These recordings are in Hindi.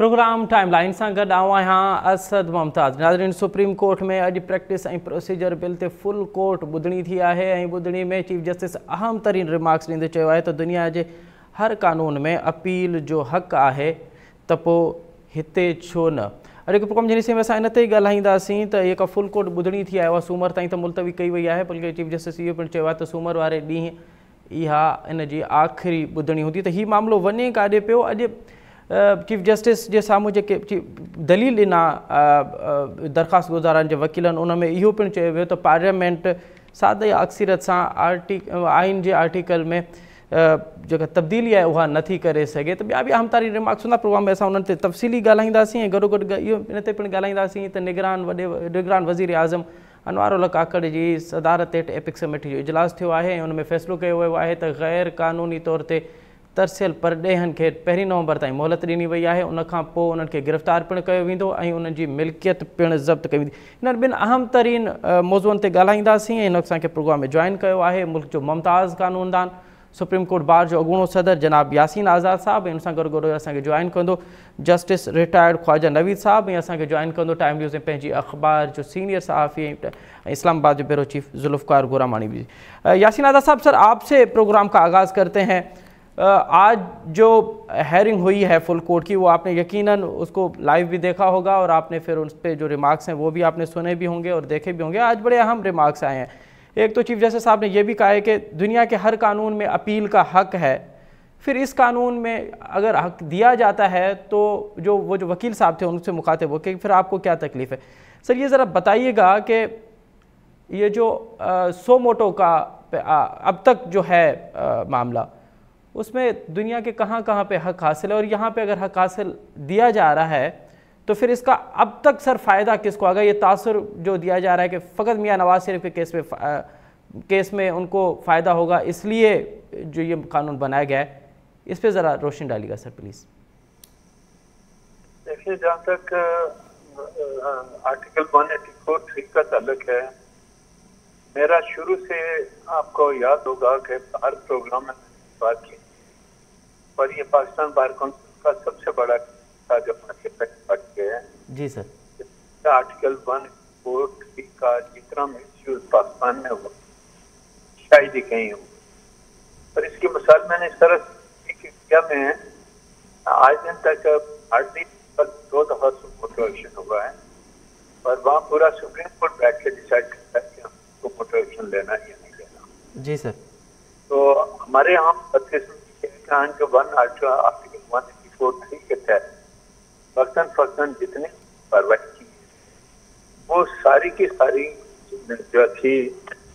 प्रोग्राम टाइमलाइन से गड आहियां असद मुमताज़। नाज़रीन, सुप्रीम कोर्ट में अज प्रैक्टिस और प्रोसीजर बिल ते फुल कोर्ट ॿुधणी थी है। ॿुधणी में चीफ जस्टिस अहम तरीन रिमार्क्स ॾींदे चयो आहे त दुनिया के हर कानून में अपील जो हक़ है, तो पोइ हिते छो न। अॼु प्रोग्राम जॾहिं में असां इन ते ॻाल्हाईंदासीं त जेका फुल कोर्ट ॿुधणी थी आहे उहा सूमर ताईं त मुलतवी कई वई है, बल्कि चीफ जस्टिस इहो पिणु चयो आहे त सूमर वारे ॾींहुं इहा इन जी आख़िरी ॿुधणी हूंदी। त हीउ मामिलो वञे काॾे पियो? अॼु चीफ जस्टिस के साम्हूं जेके दलील ॾिना दरख़्वास्त गुज़ारनि जे वकीलनि, उन में इहो पिणु चयो वियो त पार्लियामेंट सादे अक्सरियत सां आइन जे आर्टिकल में जेका तब्दीली आहे उहा नथी करे सघे। त ॿिया बि अहम तारीन रिमार्क्स हूंदा प्रोग्राम में, असां उन्हनि ते तफ़सीली ॻाल्हाईंदासीं। ऐं गॾोगॾु इहो इन ते पिणु ॻाल्हाईंदासीं त निगरान वज़ीर आज़म अनवार उल काकड़ जी सदारत हेठि एपिक कमेटी जो इजलास थियो आहे ऐं उन में फ़ैसिलो कयो वियो आहे त ग़ैर क़ानूनी तौर ते तरसियल परॾेहनि खे 1 नवंबर ताईं मोहलत ॾिनी वई आहे। उनखां पोइ उन्हनि खे गिरफ़्तार पिणु कयो वेंदो ऐं उन्हनि जी मिल्कियत पिणु ज़ब्त कई वेंदी। इन्हनि ॿिनि अहम तरीन मौज़ूअनि ते ॻाल्हाईंदासीं। ऐं असांखे प्रोग्राम में जॉइन कयो आहे मुल्क जो मुमताज़ कानूनदान, सुप्रीम कोर्ट बार जो अॻूणो सदर जनाब यासीन आज़ाद साहब। ऐं उन सां गॾु असांखे जॉइन कंदो जस्टिस रिटायर्ड ख्वाजा नवीद साहब। ऐं असांखे जॉइन कंदो टाइम न्यूज़ में पंहिंजी अख़बार जो सीनियर सहाफ़ी ऐं इस्लामाबाद जो ब्यूरो चीफ जुल्फ़कार गुरामानी भी। यासीन आज़ाद साहब, सर आपसे प्रोग्राम का आगाज़ करते हैं। आज जो हेयरिंग हुई है फुल कोर्ट की, वो आपने यकीनन उसको लाइव भी देखा होगा और आपने फिर उस पर जो रिमार्क्स हैं वो भी आपने सुने भी होंगे और देखे भी होंगे। आज बड़े अहम रिमार्क्स आए हैं। एक तो चीफ जस्टिस साहब ने ये भी कहा है कि दुनिया के हर कानून में अपील का हक़ है, फिर इस कानून में अगर हक़ दिया जाता है तो जो वकील साहब थे उनसे मुखातिब हो कि फिर आपको क्या तकलीफ़ है। सर ये ज़रा बताइएगा कि ये जो सो मोटो का अब तक जो है मामला, उसमें दुनिया के कहाँ कहाँ पे हक़ हासिल है और यहाँ पे अगर हक़ हासिल दिया जा रहा है तो फिर इसका अब तक सर फ़ायदा किसको आगा? ये तासुर जो दिया जा रहा है कि फ़कत मियाँ नवाज़ शरीफ के केस में उनको फ़ायदा होगा, इसलिए जो ये कानून बनाया गया है, इस पर ज़रा रोशनी डालिएगा सर प्लीज़। देखिए, जहाँ तक आर्टिकल 184(3) का ताल्लुक है, मेरा शुरू से आपको याद होगा कि हर प्रोग्राम में बात की और ये पाकिस्तान बार काउंसिल का सबसे बड़ा जो है जी सर, आर्टिकल 184(3) का जितना मिसयूज पाकिस्तान में हुआ शायद ही कहीं हो। और इसकी मिसाल मैंने सरस में आज दिन तक हार्डली 2 दफा मोटर एक्शन हुआ है और वहाँ पूरा सुप्रीम कोर्ट बैठ के डिसाइड करता है कि हमको मोटर एक्शन लेना या नहीं लेना। जी सर। तो हमारे यहाँ आर्टिकल 184(3) के तहत फक्तन जितने कार्रवाई की वो सारी की सारी जो थी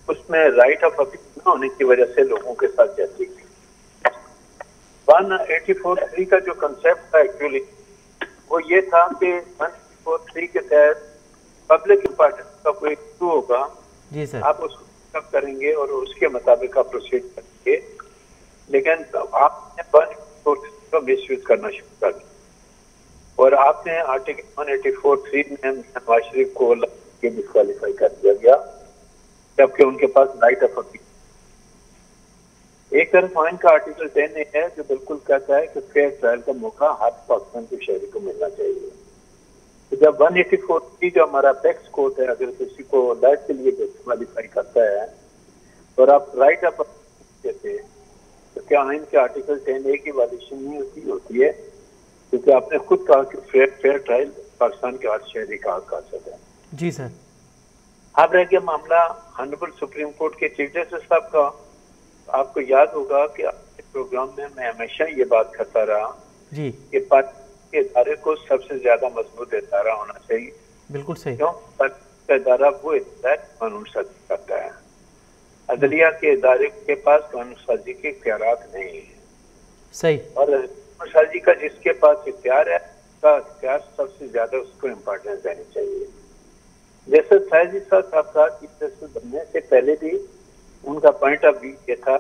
उसमें राइट ऑफ अपील न होने की वजह से लोगों के साथ जैसी थी। 184(3) का जो कंसेप्ट था एक्चुअली वो ये था कि 184(3) के तहत पब्लिक इंपॉर्टेंस का कोई इशू होगा, जी सर, आप उसको कब करेंगे और उसके मुताबिक आप प्रोसीड करेंगे। लेकिन आपने 184(3) को मिसयूज करना शुरू कर दिया और आपने आर्टिकल 184(3) में नवाज शरीफ को डिस्क्वालीफाई कर दिया गया, जबकि उनके पास राइट ऑफ अपील। एक तरफ आइन का आर्टिकल 10 है जो बिल्कुल कहता है कि फेयर ट्रायल का मौका हर पाकिस्तान के शहरी को मिलना चाहिए। तो जब 184(3) जो हमारा टैक्स कोड है, अगर किसी को लाइफ के लिए डिस्क्वालीफाई करता है और आप राइट ऑफ अपील देते हैं तो क्या आइन के आर्टिकल 10A की वायलेशन नहीं होती है? क्योंकि आपने खुद कहा कि फेयर ट्रायल पाकिस्तान के हर शहरी का हक हासिल है। जी सर। अब रह गया मामला ऑनरेबल सुप्रीम कोर्ट के चीफ जस्टिस साहब का। आपको याद होगा कि अपने प्रोग्राम में मैं हमेशा ये बात करता रहा जी कि पार्टी के इदारे को सबसे ज्यादा मजबूत इदारा होना चाहिए। बिल्कुल सही। क्यों? पार्टी का इदारा वो इदारा कानून साजी करता है, अदलिया के इदारे के पास कानून साजी के इख्तियारात नहीं है। सही। और साजी का जिसके पास इख्तियार है उसका इख्तियार सबसे ज्यादा उसको इम्पोर्टेंस देनी चाहिए। जैसे फैजी साहब का चीफ जस्टिस बनने से पहले भी उनका पॉइंट ऑफ व्यू ये था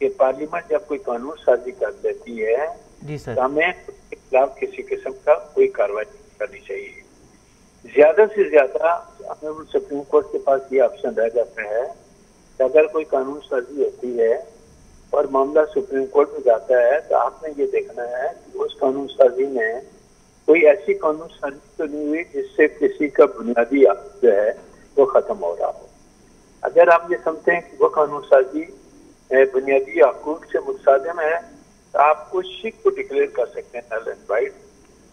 कि पार्लियामेंट जब कोई कानून साजी कर देती है तो हमें उसके खिलाफ किसी किस्म का कोई कार्रवाई नहीं करनी चाहिए। ज्यादा से ज्यादा सुप्रीम कोर्ट के पास ये ऑप्शन रह जाता है कि अगर कोई कानून साजी होती है और मामला सुप्रीम कोर्ट में जाता है तो आपने ये देखना है कि उस कानून साजी में कोई ऐसी कानून साजी तो नहीं हुई जिससे किसी का बुनियादी हक जो है वो खत्म हो रहा हो। अगर आप ये समझते हैं कि वो कानून साजी बुनियादी हकूक से मुतसादिम है तो आप कुछ शिक को डिक्लेयर कर सकते हैं नल एंड वाइड,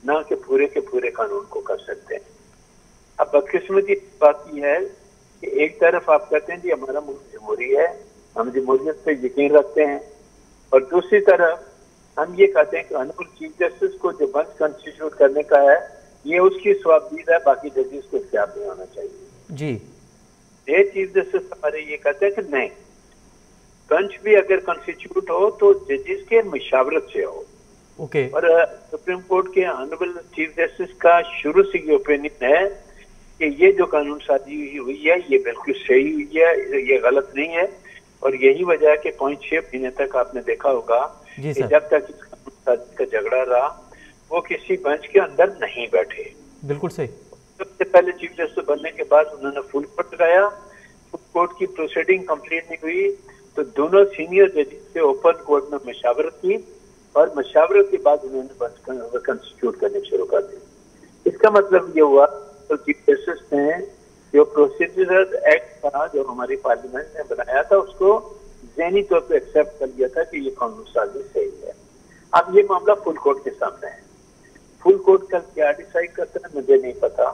ना कि पूरे के पूरे कानून को कर सकते हैं। अब बदकिस्मती बात यह है कि एक तरफ आप कहते हैं जी हमारा मुल्क जमहूरी है, हम जमहूरियत पे यकीन रखते हैं, और दूसरी तरफ हम ये कहते हैं कि ऑनरेबल चीफ जस्टिस को जो बेंच कंस्टिट्यूट करने का है ये उसकी स्वाबदीद है, बाकी जजेस को इख्तियार नहीं होना चाहिए जी। ये चीफ जस्टिस हमारे ये कहते हैं कि नहीं, बेंच भी अगर कंस्टिट्यूट हो तो जजेस के मशावरत से हो। ओके। और सुप्रीम कोर्ट के ऑनरेबल चीफ जस्टिस का शुरू से ये ओपिनियन है कि ये जो कानून साजी हुई है ये बिल्कुल सही हुई है, ये गलत नहीं है। और यही वजह है कि 5-6 महीने तक आपने देखा होगा कि जब तक इस कानून साजी का झगड़ा रहा वो किसी बेंच के अंदर नहीं बैठे। बिल्कुल सही। सबसे पहले चीफ जस्टिस बनने के बाद उन्होंने फुल कोर्ट लगाया, फुल कोर्ट की प्रोसीडिंग कंप्लीट नहीं हुई तो दोनों सीनियर जजेस से ओपन कोर्ट में मशावरत की और मशावरत के बाद उन्होंने बेंच कंस्टिट्यूट करने शुरू कर दी। इसका मतलब ये हुआ तो चीफ जस्टिस ने जो प्रोसीजरल एक्ट था जो हमारी पार्लियामेंट ने बनाया था उसको ज़हनी तौर पे एक्सेप्ट कर लिया था कि ये कानून साजी सही है। अब ये मामला फुल कोर्ट के सामने है। फुल कोर्ट कल क्या डिसाइड करता है मुझे नहीं पता,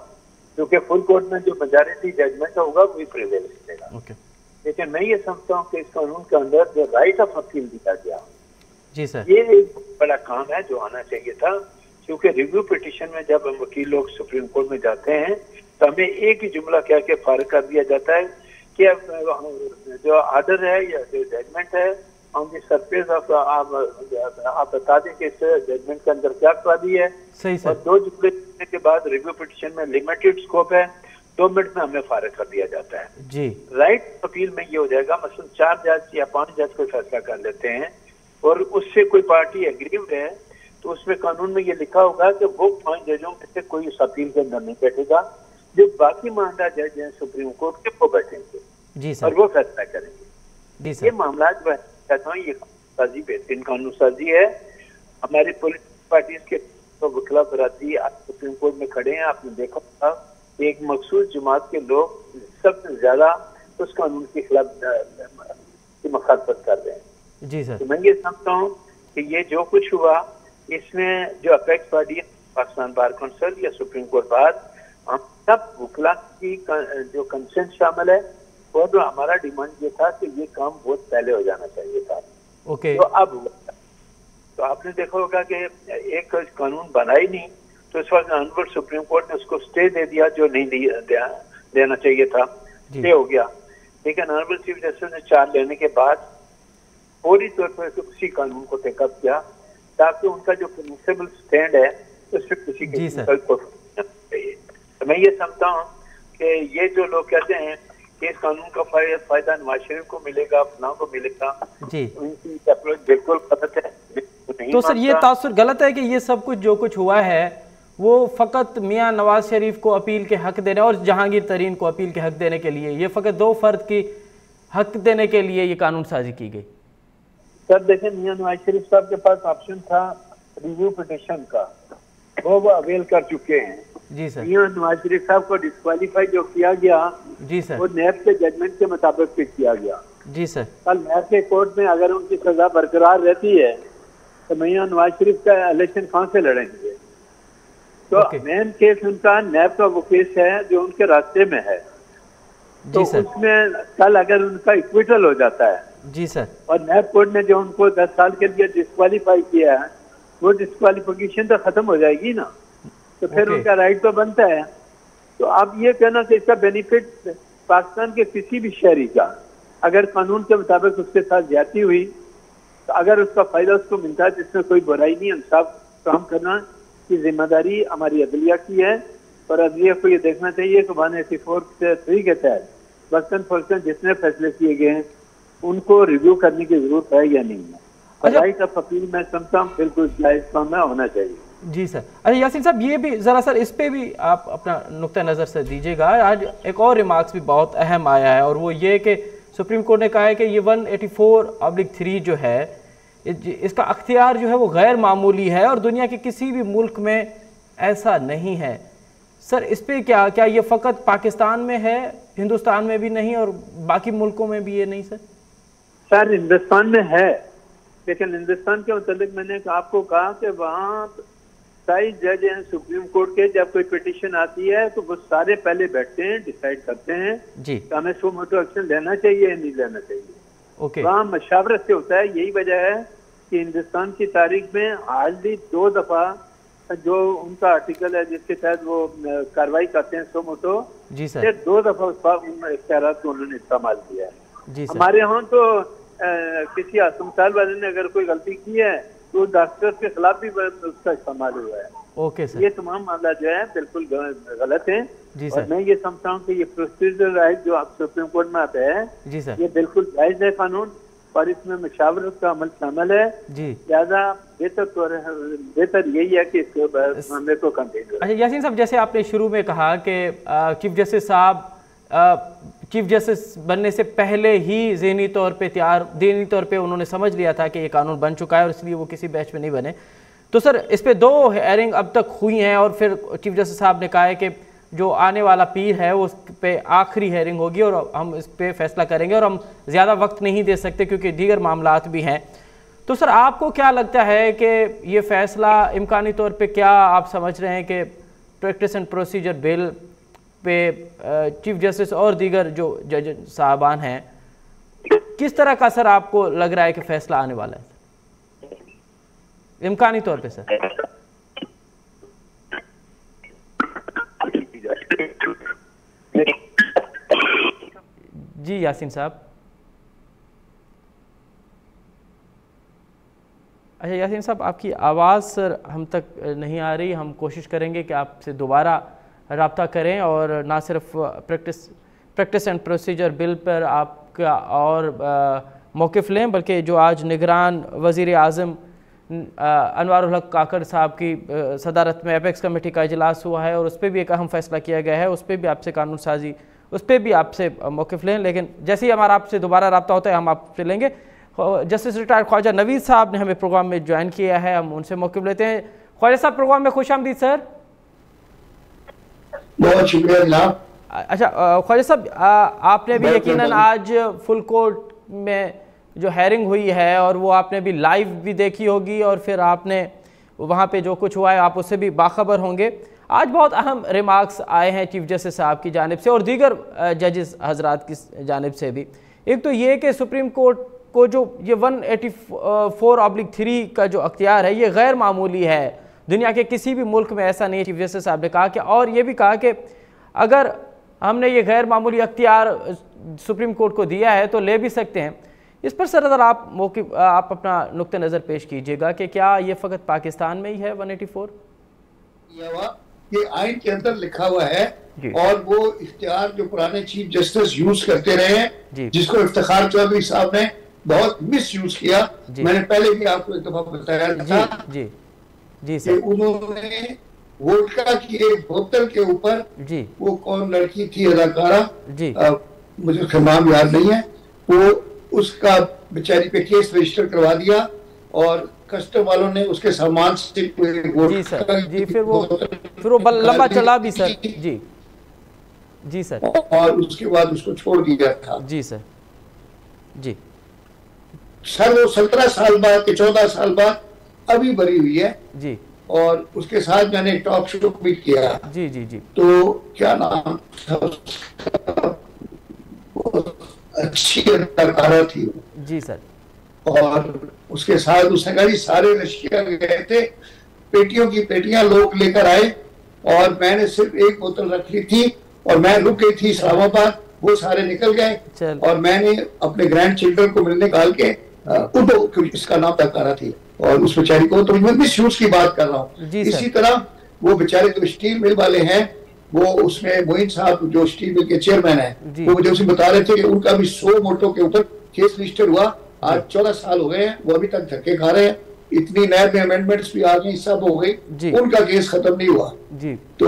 क्योंकि फुल कोर्ट में जो मेजॉरिटी जजमेंट होगा वही प्रिवेल करेगा। लेकिन मैं ये समझता हूँ कि इस कानून के अंदर जो राइट ऑफ अपील दिया गया जी सर, ये एक बड़ा काम है जो आना चाहिए था। क्योंकि रिव्यू पिटीशन में जब हम वकील लोग सुप्रीम कोर्ट में जाते हैं तो हमें एक ही जुमला कह के फारिग कर दिया जाता है कि जो ऑर्डर है या जो जजमेंट है ऑन द सरफेस ऑफ आप बता दें कि इस जजमेंट के अंदर क्या खराबी है। सही सर। और 2 जुमले देने के बाद रिव्यू पिटीशन में लिमिटेड स्कोप है, 2 मिनट में हमें फारिग कर दिया जाता है जी। राइट अपील में ये हो जाएगा मसलन 4 जज या 5 जज कोई फैसला कर लेते हैं और उससे कोई पार्टी एग्रीव्ड है तो उसमें कानून में ये लिखा होगा कि वो 5 जजों में से कोई उस अपील के अंदर नहीं बैठेगा, जो बाकी मानदा जज हैं सुप्रीम कोर्ट के वो बैठेंगे जी सर, और वो फैसला करेंगे जी सर। ये मामला जो है कहता हूँ ये साजी बेहतरीन कानून साजी है। हमारी पॉलिटिकल पार्टीज के तो वकला बरादरी आज सुप्रीम कोर्ट में खड़े हैं, आपने देखा था एक मखसूस जमात के लोग सबसे ज्यादा उस कानून के खिलाफ की मुखालफत कर रहे हैं जी सर। तो मैं ये समझता हूँ कि ये जो कुछ हुआ इसमें जो अपेक्स बॉडी है पाकिस्तान बार काउंसिल या सुप्रीम कोर्ट बार हम सब वकला की जो कंसेंट शामिल है और जो हमारा डिमांड ये था कि ये काम बहुत पहले हो जाना चाहिए था। ओके। तो अब हुआ तो आपने देखा होगा कि एक कानून बना ही नहीं तो इस वक्त ऑनरेबल सुप्रीम कोर्ट ने उसको स्टे दे दिया जो नहीं देना चाहिए था, स्टे हो गया। लेकिन ऑनरेबल चीफ जस्टिस ने चार्ज लेने के बाद फौरी तौर पर उसी कानून को टेकअप किया ताकि उनका जो प्रिंसिपल स्टैंड है उस पर किसी के चाहिए। तो मैं ये समझता हूँ कि ये जो लोग कहते हैं कि इस कानून का फायदा नवाज शरीफ को मिलेगा, फलां को मिलेगा जी, उनकी अप्रोच बिल्कुल गलत है। तो सर ये तासुर गलत है कि ये सब कुछ जो कुछ हुआ है वो फकत मियां नवाज शरीफ को अपील के हक देने और जहांगीर तरीन को अपील के हक देने के लिए, ये फकत 2 फर्द की हक देने के लिए ये कानून साजी की गई। सर देखें मियां नवाज शरीफ साहब के पास ऑप्शन था रिव्यू पिटीशन का, वो अवेल कर चुके हैं जी सर। मियां नवाज शरीफ साहब को डिस्क्वालीफाई जो किया गया जी सर, वो नैब के जजमेंट के मुताबिक फिट किया गया जी सर। कल नैब के कोर्ट में अगर उनकी सजा बरकरार रहती है तो मियां नवाज शरीफ का इलेक्शन कहाँ से लड़ेंगे। तो मेन केस उनका नैब का वो केस है जो उनके रास्ते में है, तो उसमें कल अगर उनका इक्विटल हो जाता है जी सर और नैब कोर्ट ने जो उनको 10 साल के लिए डिस्क्वालीफाई किया है वो डिस्क्वालिफिकेशन तो खत्म हो जाएगी ना, तो फिर उनका राइट तो बनता है। तो आप ये कहना कि इसका बेनिफिट पाकिस्तान के किसी भी शहरी का अगर कानून के मुताबिक उसके साथ ज्यादती हुई तो अगर उसका फायदा उसको मिलता है जिसमें कोई बुराई नहीं, इंसाफ काम करना की जिम्मेदारी हमारी अदलिया की है और अदलिया को ये देखना चाहिए कि 184(3) के तहत वक्तन फौकतन जितने फैसले किए गए हैं उनको रिव्यू करने की जरूरत है या नहीं है। राइट ऑफ अपील में समझता हूँ बिल्कुल जायज काम होना चाहिए। जी सर। अरे यासीन साहब ये भी ज़रा सर इस पे भी आप अपना नुक्ता नज़र से दीजिएगा। आज एक और रिमार्क्स भी बहुत अहम आया है और वो ये कि सुप्रीम कोर्ट ने कहा है कि ये 184(3) जो है इसका अख्तियार जो है वो गैर मामूली है और दुनिया के किसी भी मुल्क में ऐसा नहीं है। सर इस पे क्या ये फ़कत पाकिस्तान में है, हिंदुस्तान में भी नहीं और बाकी मुल्कों में भी ये नहीं सर? सर हिंदुस्तान में है, लेकिन हिंदुस्तान के मुताबिक मैंने आपको कहा कि वहाँ 27 जज हैं सुप्रीम कोर्ट के, जब कोई पिटीशन आती है तो वो सारे पहले बैठते हैं, डिसाइड करते हैं जी कि हमें सो मोटो एक्शन लेना चाहिए या नहीं लेना चाहिए। ओके। वहाँ मशावरत से होता है। यही वजह है कि हिंदुस्तान की तारीख में हार्डली 2 दफा जो उनका आर्टिकल है जिसके तहत वो कार्रवाई करते हैं सो मोटो, जी सर, 2 दफा इख्तियार को उन्होंने इस्तेमाल किया है। जी सर। हमारे यहाँ तो किसी अस्पताल वाले ने अगर कोई गलती की है तो डॉक्टर के खिलाफ भी उसका इस्तेमाल हुआ है। Okay sir. ये तमाम मामला जो है बिल्कुल गलत है। जी और सर। मैं ये समझता हूँ कि ये प्रोसीजर राइट जो आप सुप्रीम कोर्ट में आता है, जी सर, ये बिल्कुल जायज है कानून, और इसमें मशावरत का अमल शामिल है। जी ज्यादा बेहतर यही है कि इसके मामले को कंटिन्यू। अच्छा यासीन साहब, जैसे आपने शुरू में कहा कि चीफ जस्टिस साहब चीफ जस्टिस बनने से पहले ही ज़हनी तौर पे उन्होंने समझ लिया था कि ये कानून बन चुका है और इसलिए वो किसी बैच में नहीं बने। तो सर इस पे 2 हेयरिंग अब तक हुई हैं और फिर चीफ जस्टिस साहब ने कहा है कि जो आने वाला पीर है उस पे आखिरी हेयरिंग होगी और हम इस पे फैसला करेंगे और हम ज़्यादा वक्त नहीं दे सकते क्योंकि दीगर मामलात भी हैं। तो सर आपको क्या लगता है कि ये फैसला इम्कानी तौर पे क्या आप समझ रहे हैं कि practice and procedure bill pay chief justice और दीगर जो जज साहबान हैं, किस तरह का सर आपको लग रहा है कि फैसला आने वाला है इम्कानी तौर पे सर? जी यासीन साहब। अच्छा यासीन साहब, आपकी आवाज़ सर हम तक नहीं आ रही। हम कोशिश करेंगे कि आपसे दोबारा रब्ता करें और ना सिर्फ प्रैक्टिस एंड प्रोसीजर बिल पर आपका और मौक़िफ़ लें, बल्कि जो आज निगरान वज़ीर आज़म अनवारुल हक काकड़ साहब की सदारत में एपेक्स कमेटी का इजलास हुआ है और उस पर भी एक अहम फैसला किया गया है। उस पर भी आपसे कानून साजी, उस पर भी आपसे मौक़िफ़ लें, लेकिन जैसे ही हमारा आपसे दोबारा रब्ता होता है हम आपसे लेंगे। जस्टिस रिटायर्ड ख्वाजा नवीद साहब ने हमें प्रोग्राम में ज्वाइन किया है, हम उनसे मौक़िफ़ लेते हैं। ख्वाजा साहब प्रोग्राम में खुश आमदीद सर। बहुत शुक्रिया जनाब। अच्छा ख्वाजा साहब, आपने भी यकीनन आज फुल कोर्ट में जो हेयरिंग हुई है और वो आपने भी लाइव भी देखी होगी और फिर आपने वहाँ पे जो कुछ हुआ है आप उससे भी बाखबर होंगे। आज बहुत अहम रिमार्क्स आए हैं चीफ जस्टिस साहब की जानिब से और दीगर जजेस हजरात की जानिब से भी। एक तो ये कि सुप्रीम कोर्ट को जो ये 184/3 का जो अख्तियार है ये गैर मामूली है, दुनिया के किसी भी मुल्क में ऐसा नहीं है। चीफ जस्टिस साहब ने कहा कि, और ये भी कहा कि अगर हमने ये गैर मामूली अख्तियार सुप्रीम कोर्ट को दिया है तो ले भी सकते हैं। इस पर सर अगर आप अपना नुक्ते नज़र पेश कीजिएगा कि क्या ये फ़कत पाकिस्तान में ही है 184? ये आइन के अंदर लिखा हुआ है और वो इख्तियार जो पुराने चीफ जस्टिस यूज करते रहे हैं, जिसको इफ्तिखार चौधरी साहब ने बहुत मिस यूज किया। मैंने पहले भी आपको एक दफा बताया था जी कि उन्होंने वोडका की एक बोतल के ऊपर, वो कौन लड़की थी अदाकारा, मुझे उसका नाम याद नहीं है, वो उसका बेचारी पे केस रजिस्टर करवा दिया और कस्टम वालों ने उसके सामान से जी सर फिर वो लंबा चला भी सर। जी सर, और उसके बाद उसको छोड़ दिया था। जी सर वो 17 साल बाद के 14 साल बाद अभी बरी हुई है जी, और उसके साथ मैंने टॉक शो भी किया। जी तो क्या नाम था उसका, अच्छी अदाकारा थी जी सर, और उसके साथ उसने कहा सारे रशिया गए थे, पेटियों की पेटियां लोग लेकर आए और मैंने सिर्फ एक बोतल रख ली थी और मैं रुक गई थी इस्लामाबाद, वो सारे निकल गए और मैंने अपने ग्रैंड चिल्ड्रन को मिलने निकाल के उठो, इसका नाम अदाकारा थी, और उस बेचारी को, तो मैं मिस यूज की बात कर रहा हूँ। इसी तरह वो बेचारे जो स्टील मिल वाले हैं, वो उसमें मोइन साहब जो स्टील मिल के चेयरमैन है, वो मुझे उसे बता रहे थे कि उनका भी 100 मोटो के ऊपर केस रजिस्टर हुआ। आज 14 साल हो गए हैं, वो अभी तक धक्के खा रहे हैं, इतनी नए अमेंडमेंट्स भी आ गई, सब हो गई, उनका केस खत्म नहीं हुआ जी। तो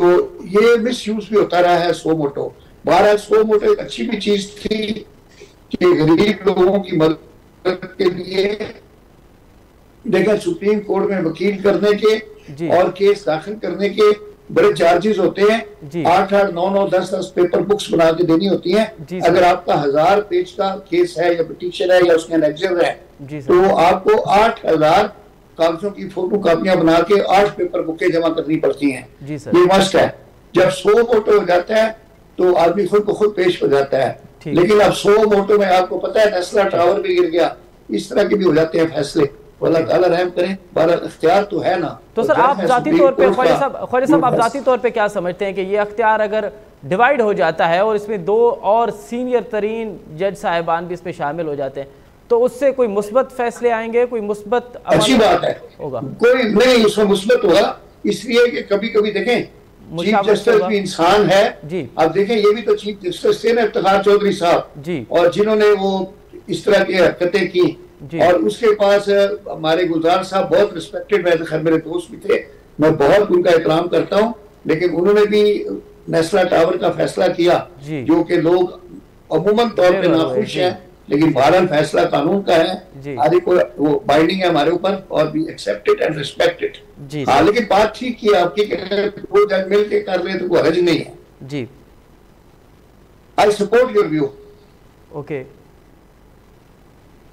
ये मिस यूज भी होता रहा है 100 मोटो। 100 मोटो एक अच्छी भी चीज थी कि गरीब लोगों की मदद के लिए, देखा सुप्रीम कोर्ट में वकील करने के और केस दाखिल करने के बड़े चार्जेस होते हैं, 8-8, 9-9, 10-10 पेपर बुक्स बना के देनी होती हैं। अगर आपका 1000 पेज का केस है या पिटीशन है या उसके एनेक्सर है तो आपको 8000 कागजों की फोटो कापियां बना के 8 पेपर बुकें जमा करनी पड़ती हैं। ये मस्ट है। जब 100 मोटो हो जाता है तो आदमी खुद को खुद पेश हो जाता है, लेकिन अब 100 मोटो में आपको पता है नेस्ला टावर भी गिर गया, इस तरह के भी हो जाते हैं फैसले। अल्लाह ताला रहम करें, बहरहाल इख्तियार तो है ना। तो सर आप जाती तौर पे ख्वाजा साहब आप जाती तौर पे क्या समझते हैं कि ये अख्तियार अगर डिवाइड हो जाता है और इसमें 2 और सीनियर तरीन जज साहिबान भी इसमें शामिल हो जाते हैं तो उससे कोई मुस्बत फैसले आएंगे, कोई मुस्बत? अच्छी बात है होगा, कोई नहीं उसमें मुस्बत होगा, इसलिए कि कभी कभी देखें चीफ जस्टिस भी इंसान है जी। अब देखें ये भी तो चीफ जस्टिस थे ना इफ्तिखार चौधरी साहब जी, और जिन्होंने वो इस तरह की हरकतें की और उसके पास हमारे गुलजार साहब बहुत रिस्पेक्टेड खैर मेरे दोस्त भी थे, मैं बहुत उनका एहतराम करता हूँ, लेकिन उन्होंने भी नेस्ला टावर का फैसला किया जो कि लोग अमूमन तौर पे नाखुश हैं, लेकिन बहरहाल फैसला कानून का है, हर एक वो बाइंडिंग है हमारे ऊपर और भी एक्सेप्टेड एंड रिस्पेक्टेड। हाँ लेकिन बात ठीक की आपकी, वो जज मिल के कर रहे तो कोई हर्ज नहीं है जी। I support your view. Okay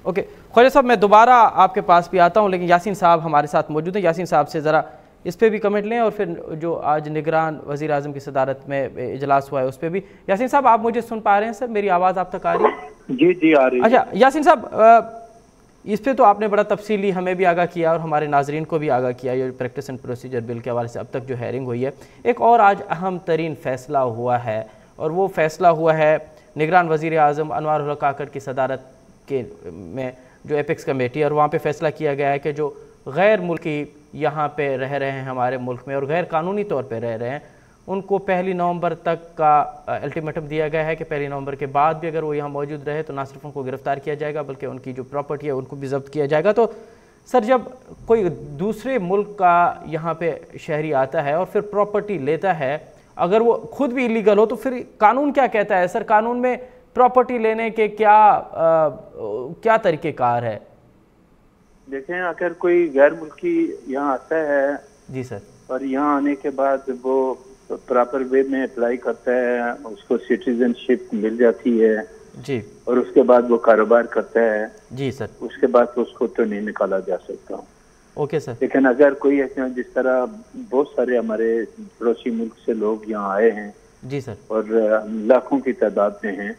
okay Khwaja Sahab मैं दोबारा आपके पास भी आता हूं, लेकिन यासीन साहब हमारे साथ मौजूद हैं। यासीन साहब से ज़रा इस पे भी कमेंट लें और फिर जो आज निगरान वज़ीर आज़म की सदारत में इजलास हुआ है उस पर भी। यासीन साहब आप मुझे सुन पा रहे हैं सर? मेरी आवाज़ आप तक आ रही है? जी जी आ रही है। अच्छा यासीन साहब इस पे तो आपने बड़ा तफसीली हमें भी आगाह किया और हमारे नाजरीन को भी आगाह किया, ये प्रैक्टिस एंड प्रोसीजर बिल के हवाले से अब तक जो हेयरिंग हुई है। एक और आज अहम तरीन फ़ैसला हुआ है और वो फ़ैसला हुआ है निगरान वज़ीर आज़म अनवारुल हक काकड़ की सदारत के में जो एपेक्स कमेटी, और वहाँ पे फ़ैसला किया गया है कि जो गैर मुल्की यहाँ पे रह रहे हैं हमारे मुल्क में और गैर कानूनी तौर पे रह रहे हैं उनको 1 नवंबर तक का अल्टीमेटम दिया गया है कि 1 नवंबर के बाद भी अगर वो यहाँ मौजूद रहे तो ना सिर्फ उनको गिरफ़्तार किया जाएगा बल्कि उनकी जो प्रॉपर्टी है उनको भी जब्त किया जाएगा। तो सर जब कोई दूसरे मुल्क का यहाँ पे शहरी आता है और फिर प्रॉपर्टी लेता है, अगर वो खुद भी इलीगल हो तो फिर कानून क्या कहता है? सर कानून में प्रॉपर्टी लेने के क्या तरीक़ेकार है? देखें अगर कोई गैर मुल्की यहाँ आता है जी सर और यहाँ आने के बाद वो प्रॉपर वे में अप्लाई करता है, उसको सिटीजनशिप मिल जाती है जी, और उसके बाद वो कारोबार करता है जी सर, उसके बाद तो उसको तो नहीं निकाला जा सकता। Okay sir. लेकिन अगर कोई जिस तरह बहुत सारे हमारे पड़ोसी मुल्क से लोग यहाँ आए हैं जी सर और लाखों की तादाद में हैं,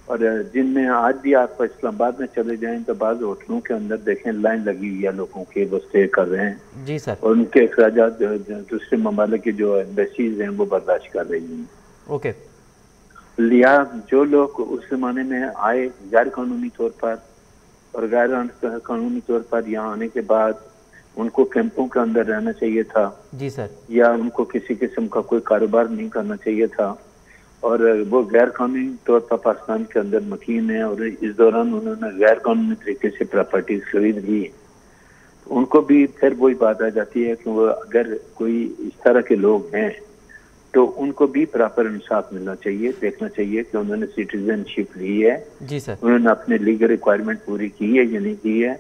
और जिनमें आज भी आप इस्लामाबाद में चले जाएं तो बाज़ होटलों के अंदर देखें लाइन लगी हुई है लोगों की, वो स्टे कर रहे हैं जी सर, और उनके अखराजात दूसरे ममालिक की जो एम्बेसीज हैं वो बर्दाश्त कर रही हैं। ओके, लिया जो लोग उस जमाने में आए गैर कानूनी तौर पर और गैर कानूनी तौर पर यहाँ आने के बाद उनको कैंपों के अंदर रहना चाहिए था जी सर, या उनको किसी किस्म का कोई कारोबार नहीं करना चाहिए था, और वो गैर कानूनी तौर पर पाकिस्तान के अंदर मकीन है और इस दौरान उन्होंने गैर कानूनी तरीके से प्रॉपर्टीज खरीद ली, तो उनको भी फिर वही बात आ जाती है कि वो अगर कोई इस तरह के लोग हैं तो उनको भी प्रॉपर इंसाफ मिलना चाहिए, देखना चाहिए कि उन्होंने सिटीजनशिप ली है जी सर, उन्होंने अपने लीगल रिक्वायरमेंट पूरी की है या नहीं की है,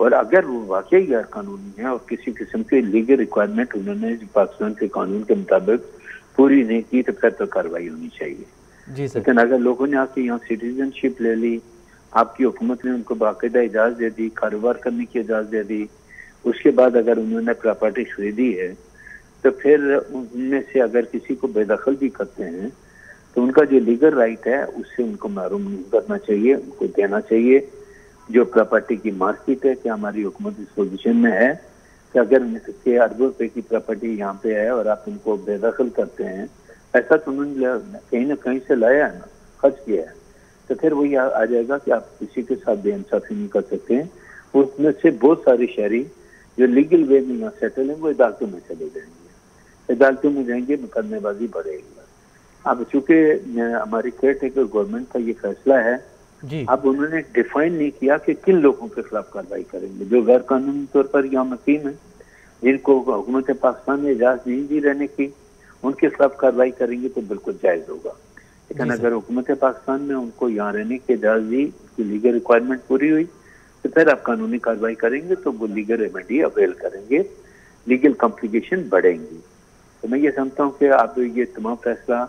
और अगर वो वाकई गैर कानूनी है और किसी किस्म की लीगल रिक्वायरमेंट उन्होंने पाकिस्तान के कानून के मुताबिक पूरी नहीं की तो फिर तो कार्रवाई होनी चाहिए जी सर। लेकिन अगर लोगों ने आके यहाँ सिटीजनशिप ले ली, आपकी हुकूमत ने उनको बाकायदा इजाज़त दे दी, कारोबार करने की इजाज़त दे दी, उसके बाद अगर उन्होंने प्रॉपर्टी खरीदी है तो फिर उनमें से अगर किसी को बेदखल भी करते हैं तो उनका जो लीगल राइट है उससे उनको महरूम नहीं करना चाहिए, उनको देना चाहिए। जो प्रॉपर्टी की मार्केट है कि हमारी हुकूमत इस पोजीशन में है कि अगर के अरबों रुपए की प्रॉपर्टी यहाँ पे है और आप उनको बेदखल करते हैं, ऐसा तो उन्होंने कहीं ना कहीं से लाया है ना, खर्च किया है, तो फिर वही आ जाएगा कि आप किसी के साथ बेइंसाफी नहीं कर सकते हैं। उसमें से बहुत सारे शहरी जो लीगल वे में यहाँ सेटल हैं वो अदालतों में चले जाएंगे, अदालतों में जाएंगे, मुकदमेबाजी बढ़ेगी। अब चूंकि हमारी केयर टेकर गवर्नमेंट का ये फैसला है जी, अब उन्होंने डिफाइन नहीं किया कि किन लोगों के खिलाफ कार्रवाई करेंगे। जो गैर कानूनी तौर पर यहाँ मुकीम है, जिनको हुकूमत पाकिस्तान ने इजाज़त नहीं दी रहने की, उनके खिलाफ कार्रवाई करेंगे तो बिल्कुल जायज़ होगा। लेकिन अगर हुकूमत पाकिस्तान में उनको यहाँ रहने की इजाज़त दी, उसकी लीगल रिक्वायरमेंट पूरी हुई, तो फिर आप कानूनी कार्रवाई करेंगे तो वो लीगल रेमेडी अवेल करेंगे। लीगल कॉम्प्लिकेशन बढ़ेंगी। तो मैं ये समझता हूँ कि आप ये तमाम फैसला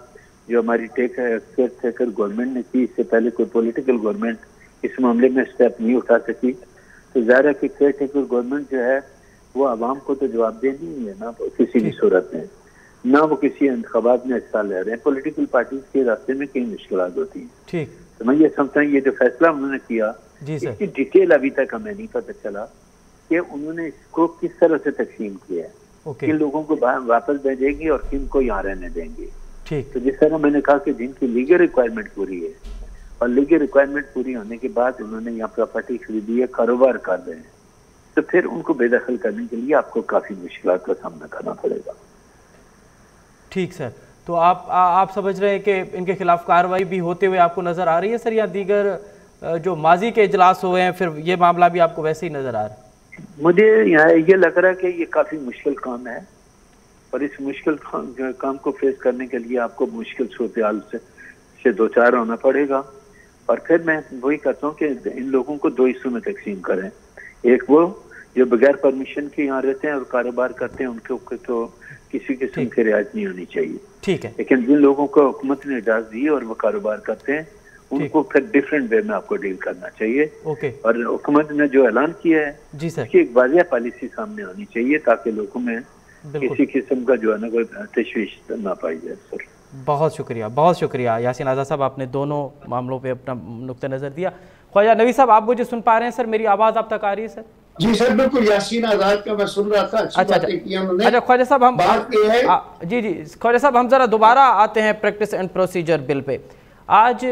जो हमारी टेकर गवर्नमेंट ने की, इससे पहले कोई पॉलिटिकल गवर्नमेंट इस मामले में स्टेप नहीं उठा सकी, तो ज़ाहिर है कि केयर टेकर गवर्नमेंट जो है वो आवाम को तो जवाबदेह नहीं है ना किसी भी सूरत में, ना वो किसी इंतखाबात में हिस्सा ले रहे हैं। पॉलिटिकल पार्टीज के रास्ते में कई मुश्किल होती हैं। ठीक, तो मैं ये समझता हूँ ये जो फैसला उन्होंने किया, इसकी डिटेल अभी तक हमें नहीं पता चला कि उन्होंने इसको किस तरह से तकसीम किया है, किन लोगों को वापस भेजेंगे और किन को यहाँ रहने देंगे। ठीक, तो जिस तरह मैंने कहा कि जिनकी लीगल रिक्वायरमेंट पूरी है और लीगल रिक्वायरमेंट पूरी होने के बाद उन्होंने यहाँ प्रॉपर्टी खरीदी है, कारोबार कर रहे हैं, तो फिर उनको बेदखल करने के लिए आपको काफी मुश्किल का सामना करना पड़ेगा। ठीक सर, तो आप समझ रहे हैं कि इनके खिलाफ कार्रवाई भी होते हुए आपको नजर आ रही है सर, या दीगर जो माजी के इजलास हुए हैं फिर ये मामला भी आपको वैसे ही नजर आ रहा है? मुझे यहाँ ये लग रहा है कि ये काफी मुश्किल काम है और इस मुश्किल काम को फेस करने के लिए आपको मुश्किल सूरत-ए-हाल से दो चार होना पड़ेगा। और फिर मैं वही कहता हूँ कि इन लोगों को दो हिस्सों में तकसीम करें। एक वो जो बगैर परमिशन के यहाँ रहते हैं और कारोबार करते हैं, उनको तो किसी किस्म की रियायत नहीं होनी चाहिए। ठीक है, लेकिन जिन लोगों को हुकूमत ने इजाजत दी और वो कारोबार करते हैं उनको फिर डिफरेंट वे में आपको डील करना चाहिए। और हुकूमत ने जो ऐलान किया है जी सर, उसकी एक वाज़ेह पॉलिसी सामने आनी चाहिए ताकि लोगों में किसी किस्म का जो है ना कोई तशवीश ना पाई जाए। सर बहुत शुक्रिया यासीन आज़ाद साहब, आपने दोनों मामलों पे अपना नुक्ता नज़र दिया। ख्वाजा नवी साहब, आप मुझे सुन पा रहे हैं सर? मेरी आवाज़ आप तक आ रही है सर? जी सर बिल्कुल, यासीन आज़ाद का मैं सुन रहा था। अच्छा ख्वाजा साहब, हम जी ख्वाजा साहब हम जरा दोबारा आते हैं practice and procedure bill pay. आज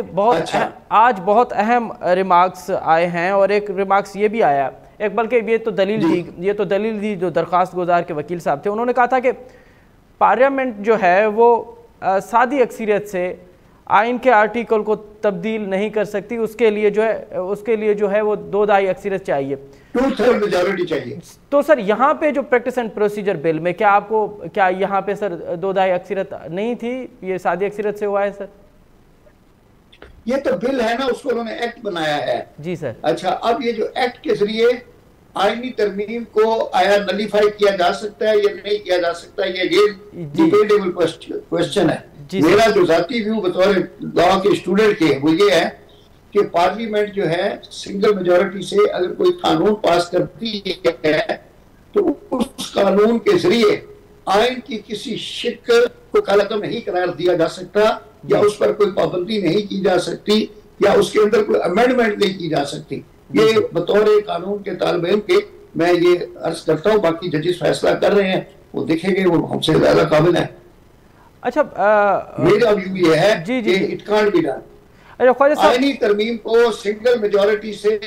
बहुत अहम रिमार्क्स आए हैं और एक रिमार्क्स ये भी आया, एक बल्कि ये तो दलील दी जो दरख्वास्त गुजार के वकील साहब थे, उन्होंने कहा था कि पार्लियामेंट जो है वो सादी अक्सरियत से आइन के आर्टिकल को तब्दील नहीं कर सकती, उसके लिए जो है वो 2/3 अक्सरियत चाहिए, 2/3 मेजॉरिटी चाहिए। तो सर यहाँ पे जो प्रैक्टिस एंड प्रोसीजर बिल में क्या यहाँ पे सर 2/3 अक्सरियत नहीं थी, ये सादी अक्सरियत से हुआ है सर? ये तो बिल है ना, उसको उन्होंने एक्ट बनाया है। जी सर। अच्छा, अब ये जो एक्ट के जरिए आईनी तरमीम को आया नलीफाई किया जा सकता है या नहीं किया जा सकता, ये डिबेटेबल क्वेश्चन है। मेरा जो जाती व्यू बतौर लॉ के स्टूडेंट के वो ये है कि पार्लियामेंट जो है सिंगल मेजॉरिटी से अगर कोई कानून पास करती है तो उस कानून के जरिए आइन की किसी शिक को कालकम नहीं करार दिया जा सकता, या उस पर कोई पाबंदी नहीं की जा सकती, या उसके अंदर कोई अमेंडमेंट नहीं की जा सकती। ये बतौर कानून के तालिब इल्म के मैं ये अर्ज करता हूँ। बाकी जजेस फैसला कर रहे हैं, वो देखेंगे, वो हमसे ज्यादा काबिल है। अच्छा, मेरा व्यू ये है कि इट कांट बी डन। आईनी तरमीम को सिंगल मेजॉरिटी से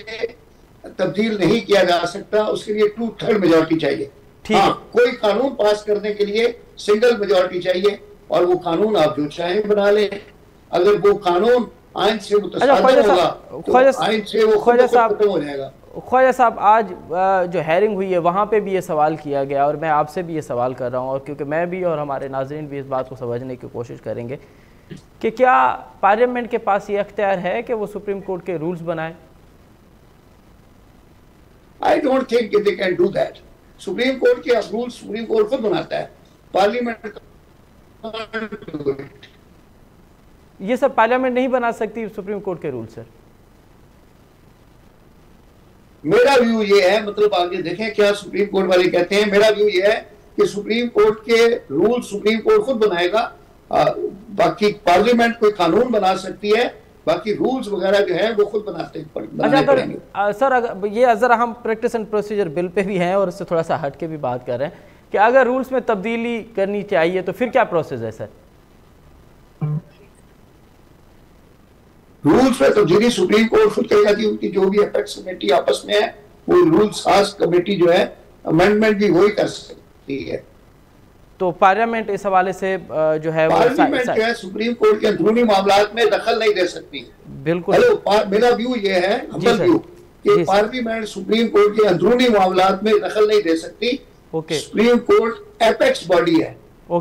तब्दील नहीं किया जा सकता, उसके लिए 2/3 मेजॉरिटी चाहिए। हाँ, कोई कानून पास करने के लिए सिंगल मेजॉरिटी चाहिए और वो कानून आप जो चाहें बना लें। अगर वो कानून आइन से मुतसादिर होगा तो आइन से वो खत्म हो जाएगा। ख्वाजा साहब, आज जो हेयरिंग हुई है वहाँ पे भी ये सवाल किया गया और मैं आपसे भी ये सवाल कर रहा हूँ, और क्योंकि मैं भी और हमारे नाज़रीन भी इस बात को समझने की कोशिश करेंगे कि क्या पार्लियामेंट के पास ये अख्तियार है कि वो सुप्रीम कोर्ट के रूल्स बनाए? I don't think they can do that. Supreme court के रूल्स सुप्रीम कोर्ट खुद बनाता है, पार्लियामेंट ये सब पार्लियामेंट नहीं बना सकती सुप्रीम कोर्ट के रूल सर? मेरा व्यू ये है, मतलब आगे देखें क्या सुप्रीम कोर्ट वाले कहते हैं। मेरा व्यू ये है कि सुप्रीम कोर्ट के रूल सुप्रीम कोर्ट खुद बनाएगा। बाकी पार्लियामेंट कोई कानून बना सकती है, बाकी रूल्स वगैरह जो है वो खुद बनाते हैं। सर अगर ये जरा हम practice and procedure bill pay भी हैं और इससे थोड़ा सा हट के भी बात कर रहे हैं कि अगर रूल्स में तब्दीली करनी चाहिए तो फिर क्या प्रोसेस है सर? रूल्स में तब्दीली सुप्रीम कोर्ट खुद कहेगा कि उनकी जो भी अपेक्स कमेटी आपस में है वो रूल्स साज कमेटी जो है अमेंडमेंट भी वही कर सकती है। तो पार्लियामेंट इस हवाले से जो है पार्लियामेंट जो है सुप्रीम कोर्ट के अंदरूनी मामलात में दखल नहीं दे सकती। बिल्कुल। मेरा व्यू ये है, हम्बल व्यू, कि पार्लियामेंट सुप्रीम कोर्ट के अंदरूनी मामलात में दखल नहीं दे सकती। सुप्रीम कोर्ट एपेक्स बॉडी है,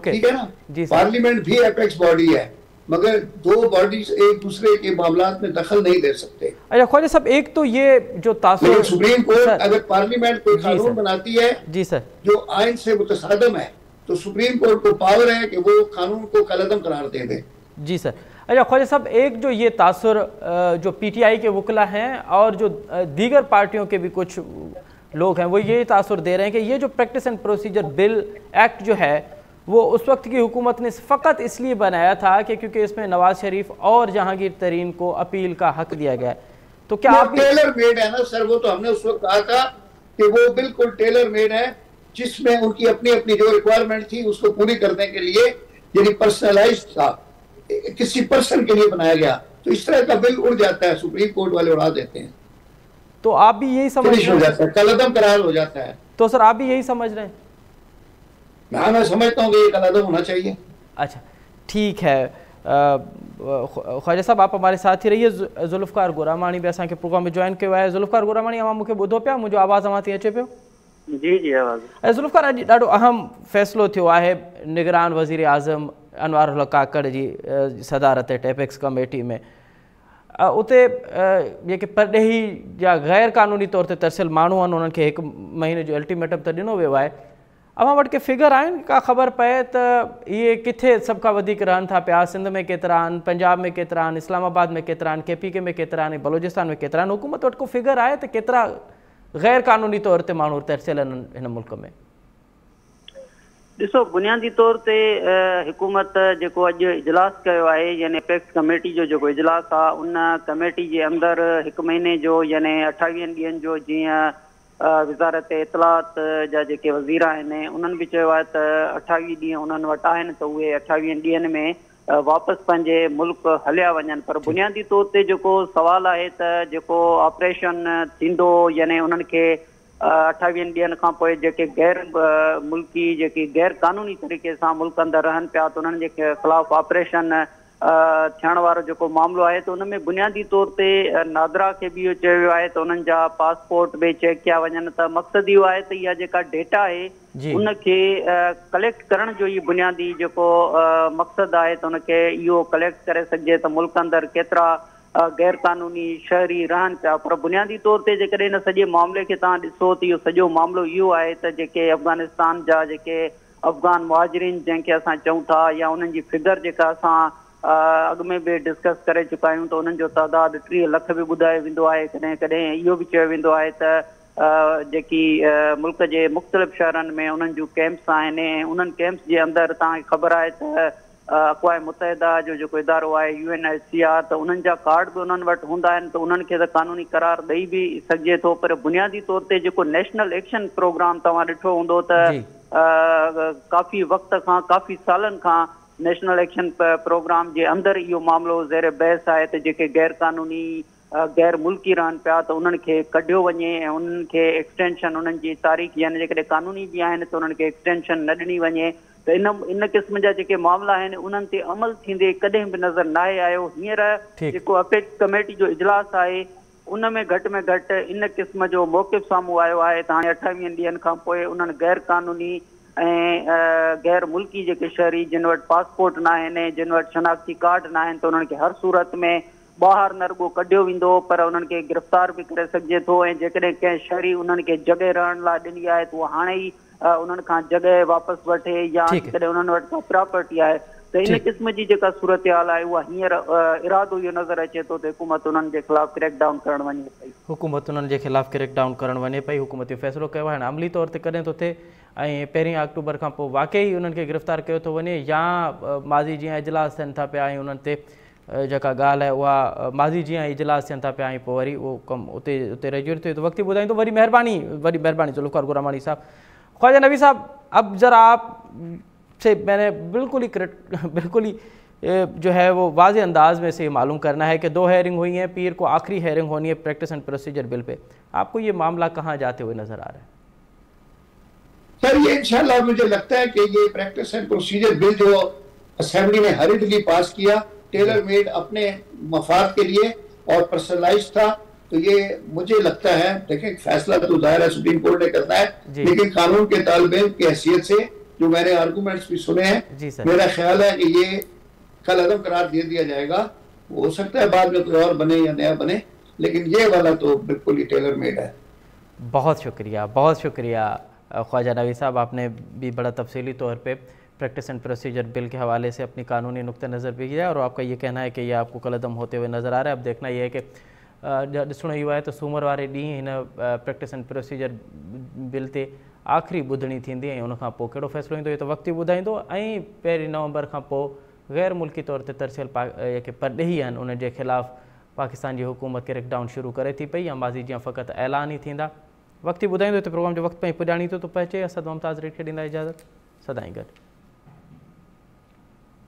ठीक है ना? पार्लियामेंट भी एपेक्स बॉडी है। मगर दो बॉडीज एक दूसरे के मामलात में दखल नहीं दे सकते। अच्छा ख्वाजा साहब, एक तो ये जो तासुर सुप्रीम कोर्ट अगर पार्लियामेंट कोई कानून बनाती है जी सर जो आइन से मुतसादम है तो सुप्रीम कोर्ट को पावर है कि वो कानून को कलअदम करार दे दे। जी सर। अच्छा ख्वाजा साहब, एक जो ये तासुर जो पीटीआई के वकला हैं और जो दीगर पार्टियों के भी कुछ लोग हैं वो ये तासुर दे रहे हैं कि ये जो practice and procedure bill act जो है वो उस वक्त की हुकूमत ने फ़कत इसलिए बनाया था कि क्योंकि इसमें नवाज शरीफ और जहांगीर तरीन को अपील का हक दिया गया है। तो क्या आप टेलर मेड है ना सर? वो तो हमने उस वक्त कहा था कि वो बिल्कुल टेलर मेड है, जिसमें उनकी अपनी अपनी जो रिक्वायरमेंट थी उसको पूरी करने के लिए यानी पर्सनलाइज्ड था, किसी पर्सन के लिए बनाया गया। तो इस तरह का बिल उड़ जाता है, सुप्रीम कोर्ट वाले उड़ा देते हैं। तो आप भी यही समझ रहे हैं? कलअदम करार हो जाता है। तो सर आप भी यही समझ रहे हैं? मैं समझता हूँ कि ये कलअदम होना चाहिए। अच्छा ठीक है। ख्वाजा साहब आप हमारे साथ ही रहिए। जुल्फ़कार गुरामाणी भी असांखे प्रोग्राम में ज्वाइन किया है। जुल्फ़कार गुरामाणी, अवां मूंखे ॿुधो पिया? मुंहिंजो आवाज़ अवां ताईं अचे पियो? जी जी आवाज़। जुल्फ़कार, अॼु ॾाढो अहम फ़ैसिलो थियो आहे निगरान वज़ीर आज़म अनवारुल हक़ काकड़ जी सदारत एपेक्स कमेटी में। उते जेके परॾेही या गैर क़ानूनी तौर ते तरसियल माण्हू आहिनि उन्हनि खे 1 महीने जो अल्टीमेटम त ॾिनो वियो आहे। अवां वटि के फिगर आहिनि का ख़बर पए त इहे किथे सभ खां वधीक रहनि था पिया? सिंध में केतिरा आहिनि, पंजाब में केतिरा आहिनि, इस्लामाबाद में केतिरा आहिनि, KPK में केतिरा आहिनि, बलोचिस्तान में केतिरा आहिनि? हुकूमत वटि को फिगर आहे त केतिरा गैर क़ानूनी तौर ते माण्हू तरसियल आहिनि हिन मुल्क में? ॾिसो, बुनियादी तौर ते हुकूमत जेको अॼु इजलास कयो आहे यानी एपेक्स कमेटी जो जेको इजलास आहे उन कमेटी जे अंदरि 1 महीने जो यानी 28 ॾींहंनि जो जीअं वज़ारत इतलात जा जेके वज़ीर आहिनि उन्हनि बि चयो आहे त 28 ॾींहं उन्हनि वटि आहिनि त उहे 28 ॾींहंनि में वापसि पंहिंजे मुल्क हलिया वञनि। पर बुनियादी तौर ते जेको सुवालु आहे त जेको ऑपरेशन थींदो यानी उन्हनि खे 28 ॾींहंनि खां पोइ जेके गैर मुल्की जेकी गैर क़ानूनी तरीक़े सां मुल्क अंदरि रहनि पिया त उन्हनि जे ख़िलाफ़ु ऑपरेशन थियण वारो जेको मामिलो आहे त उन में बुनियादी तौर ते नादरा खे बि इहो चयो वियो आहे त उन्हनि जा पासपोर्ट बि चेक कया वञनि। त मक़सदु इहो आहे त इहा जेका डेटा आहे उनखे कलेक्ट करण जो ई बुनियादी जेको मक़सदु आहे त उनखे इहो कलेक्ट करे सघिजे त मुल्क अंदरि केतिरा गैर क़ानूनी शहरी रहनि पिया। पर बुनियादी तौर ते जेकॾहिं हिन सॼे मामले खे तव्हां ॾिसो त इहो सॼो मामिलो इहो आहे त जेके अफ़गानिस्तान जा जेके अफ़गान मुहाजिरीन जंहिंखे असां चऊं था या उन्हनि जी फिगर जेका असां अॻु में बि डिस्कस करे चुका आहियूं त उन्हनि जो तइदादु 30 लख बि ॿुधायो वेंदो आहे। कॾहिं कॾहिं इहो बि चयो वेंदो आहे त जेकी मुल्क जे मुख़्तलिफ़ शहरनि में उन्हनि जूं कैंप्स आहिनि ऐं उन्हनि कैंप्स जे अंदरि तव्हांखे ख़बर आहे त अक़वाम मुतहिदा जो जेको इदारो आहे UNHCR त उन्हनि जा कार्ड बि उन्हनि वटि हूंदा आहिनि त उन्हनि खे त क़ानूनी करार ॾेई बि सघिजे थो। पर बुनियादी तौर ते जेको नेशनल एक्शन प्रोग्राम तव्हां ॾिठो हूंदो त काफ़ी वक़्त खां काफ़ी सालनि खां नेशनल एक्शन प्रोग्राम जे अंदरि इहो मामिलो ज़ेर बहस आहे त जेके गैर क़ानूनी गैर मुल्की रहनि पिया त उन्हनि खे कढियो वञे ऐं उन्हनि खे एक्सटेंशन उन्हनि जी तारीख़ यानी जेकॾहिं क़ानूनी बि आहिनि त उन्हनि खे एक्सटेंशन न ॾिनी वञे। त इन क़िस्म जा जेके मामला आहिनि उन्हनि ते अमल थींदे कॾहिं बि नज़र न आयो। हींअर जेको एपेक्स कमेटी जो इजलास आहे उन में घटि इन क़िस्म जो मौक़िफ़ साम्हूं आयो आहे त हाणे 28 ॾींहंनि खां पोइ उन्हनि गैर क़ानूनी ऐं गैर मुल्की जेके शहरी जिन वटि पासपोर्ट न आहिनि जिन वटि शनाख्ती कार्ड न आहिनि त उन्हनि खे हर सूरत में ॿाहिरि न रुॻो कढियो वेंदो पर उन्हनि खे गिरफ़्तार बि करे सघिजे थो। ऐं जेकॾहिं कंहिं शहरी उन्हनि खे जॻहि रहण लाइ ॾिनी आहे त उहा हाणे ई उन्हनि खां जॻहि वापसि वठे या जेकॾहिं उन्हनि वटि का प्रॉपर्टी आहे त इन क़िस्म जी जेका सूरत हाल आहे उहा हींअर इरादो इहो नज़र अचे थो त हुकूमत उन्हनि जे ख़िलाफ़ु क्रैक डाउन करणु वञे पई। हुकूमत उन्हनि जे ख़िलाफ़ु क्रैक डाउन करणु वञे पई। हुकूमत इहो फ़ैसिलो कयो आहे अमली तौर ते कॾहिं थो थिए ऐं 1 अक्टूबर खां पोइ वाक़ई उन्हनि खे गिरफ़्तार कयो थो वञे या माज़ी जीअं इजलास थियनि था पिया ऐं उन्हनि ते जेका ॻाल्हि आहे उहा माज़ी जीअं इजलास थियनि था पिया ऐं पोइ वरी उहो कमु उते रेज्यूट थियो त वक़्तु ॿुधाईंदो। वरी महिरबानी जुल्फ़कार गुरामाणी साहब। ख्वाजा नबी साहब, अब ज़रा आप से मैंने बिल्कुल ही जो है वो वाज़े अंदाज में से मालूम करना है कि 2 हेयरिंग हुई हैं, पीर को आखिरी हेयरिंग होनी है practice and procedure bill pay. आपको ये मामला कहाँ जाते हुए नजर आ रहा है? सर ये इंशाल्लाह मुझे लगता है कि ये प्रैक्टिस एंड प्रोसीजर बिल जो असेंबली ने हरिडली पास किया टेलर मेड अपने मफाद के लिए और पर्सनलाइज था, तो ये मुझे लगता है देखिए फैसला तो जाहिर है सुप्रीम कोर्ट ने करना है लेकिन कानून के तालिब इल्म की हैसियत से जो मैंने आर्गूमेंट्स भी सुने हैं मेरा ख्याल है कि ये कल अदम करार दे दिया जाएगा। हो सकता है बाद में कोई और बने या नया बने, लेकिन ये वाला तो बिल्कुल ही टेलर मेड है। बहुत शुक्रिया ख्वाजा नवी साहब, आपने भी बड़ा तफसीली तौर पे प्रैक्टिस एंड प्रोसीजर बिल के हवाले से अपनी कानूनी नुक्ता नज़र भी किया और आपका ये कहना है कि ये आपको कलदम होते हुए नज़र आ रहा है। अब देखना ये है कि ॾिसणो इहो आहे त सूमर वारे ॾींहुं हिन प्रैक्टिस एंड प्रोसीजर बिल ते आख़िरी ॿुधणी थींदी ऐं उनखां पोइ कहिड़ो फ़ैसिलो ईंदो, इहो त वक़्तु ई ॿुधाईंदो। ऐं 1 नवंबर खां पोइ गैर मुल्की तौर ते तरसियल जेके परॾेही आहिनि उन जे ख़िलाफ़ पाकिस्तान जी हुकूमत क्रैकडाउन शुरू करे थी पई, या माज़ी जीअं फ़क़ति ऐलान ई थींदा। वक़्तु ई ॿुधाईंदो त प्रोग्राम जो वक़्तु पंहिंजी पुॼाणी थो पइजे। असद मुमताज़ रेट खे ॾींदा इजाज़त, सदाईं गॾु।